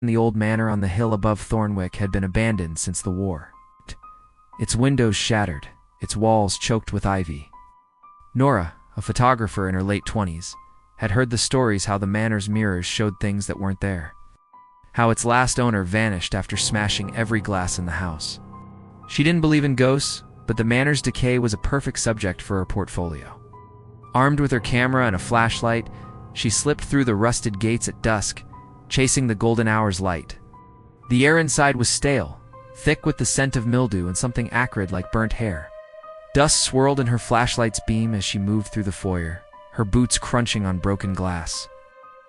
The old manor on the hill above Thornwick had been abandoned since the war. Its windows shattered, its walls choked with ivy. Nora, a photographer in her late 20s, had heard the stories how the manor's mirrors showed things that weren't there. How its last owner vanished after smashing every glass in the house. She didn't believe in ghosts, but the manor's decay was a perfect subject for her portfolio. Armed with her camera and a flashlight, she slipped through the rusted gates at dusk, chasing the golden hour's light. The air inside was stale, thick with the scent of mildew and something acrid like burnt hair. Dust swirled in her flashlight's beam as she moved through the foyer, her boots crunching on broken glass.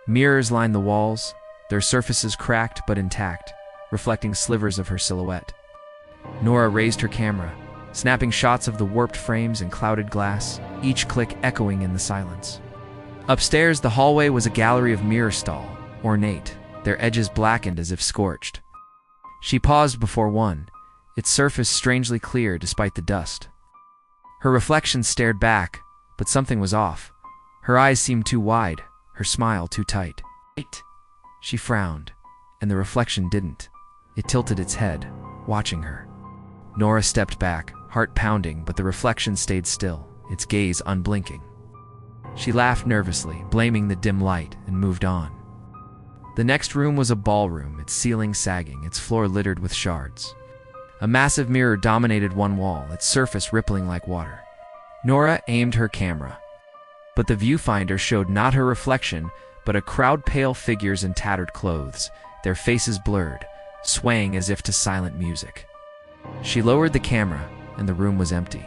Mirrors lined the walls, their surfaces cracked but intact, reflecting slivers of her silhouette. Nora raised her camera, snapping shots of the warped frames and clouded glass, each click echoing in the silence. Upstairs, the hallway was a gallery of mirror stall, ornate, their edges blackened as if scorched. She paused before one, its surface strangely clear despite the dust. Her reflection stared back, but something was off. Her eyes seemed too wide, her smile too tight. She frowned, and the reflection didn't. It tilted its head, watching her. Nora stepped back, heart pounding, but the reflection stayed still, its gaze unblinking. She laughed nervously, blaming the dim light, and moved on. The next room was a ballroom, its ceiling sagging, its floor littered with shards. A massive mirror dominated one wall, its surface rippling like water. Nora aimed her camera, but the viewfinder showed not her reflection, but a crowd pale figures in tattered clothes, their faces blurred, swaying as if to silent music. She lowered the camera, and the room was empty.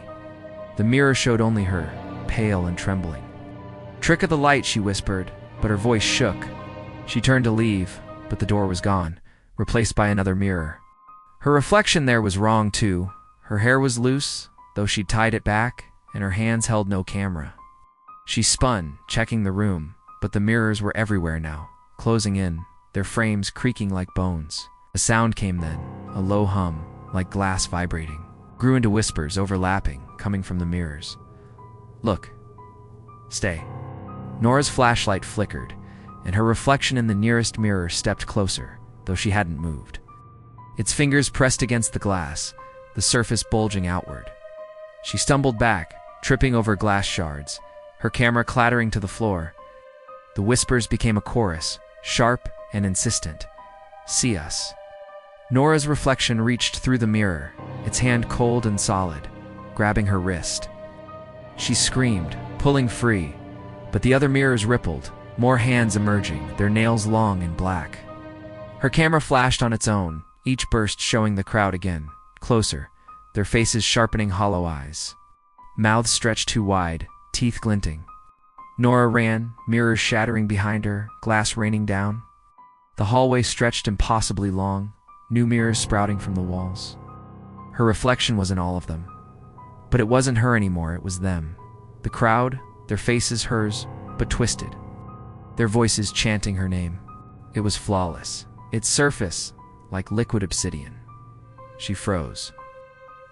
The mirror showed only her, pale and trembling. "Trick of the light," she whispered, but her voice shook. She turned to leave, but the door was gone, replaced by another mirror. Her reflection there was wrong too. Her hair was loose, though she'd tied it back, and her hands held no camera. She spun, checking the room, but the mirrors were everywhere now, closing in, their frames creaking like bones. A sound came then, a low hum, like glass vibrating, grew into whispers overlapping, coming from the mirrors. "Look. Stay." Nora's flashlight flickered, and her reflection in the nearest mirror stepped closer, though she hadn't moved. Its fingers pressed against the glass, the surface bulging outward. She stumbled back, tripping over glass shards, her camera clattering to the floor. The whispers became a chorus, sharp and insistent. "See us." Nora's reflection reached through the mirror, its hand cold and solid, grabbing her wrist. She screamed, pulling free, but the other mirrors rippled, more hands emerging, their nails long and black. Her camera flashed on its own, each burst showing the crowd again, closer, their faces sharpening hollow eyes. Mouths stretched too wide, teeth glinting. Nora ran, mirrors shattering behind her, glass raining down. The hallway stretched impossibly long, new mirrors sprouting from the walls. Her reflection was in all of them. But it wasn't her anymore, it was them. The crowd, their faces hers, but twisted. Their voices chanting her name. It was flawless, its surface like liquid obsidian. She froze.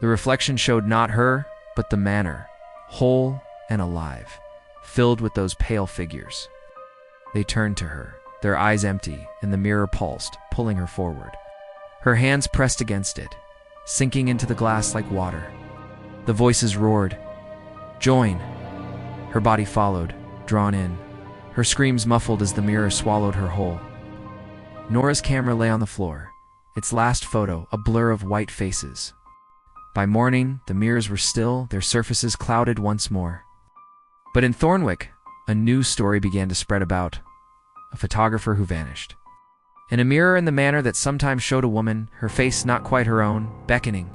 The reflection showed not her, but the manor, whole and alive, filled with those pale figures. They turned to her, their eyes empty, and the mirror pulsed, pulling her forward. Her hands pressed against it, sinking into the glass like water. The voices roared, "Join!" Her body followed, drawn in, her screams muffled as the mirror swallowed her whole. Nora's camera lay on the floor, its last photo a blur of white faces. By morning, the mirrors were still, their surfaces clouded once more. But in Thornwick, a new story began to spread about. A photographer who vanished. In a mirror in the manor that sometimes showed a woman, her face not quite her own, beckoning,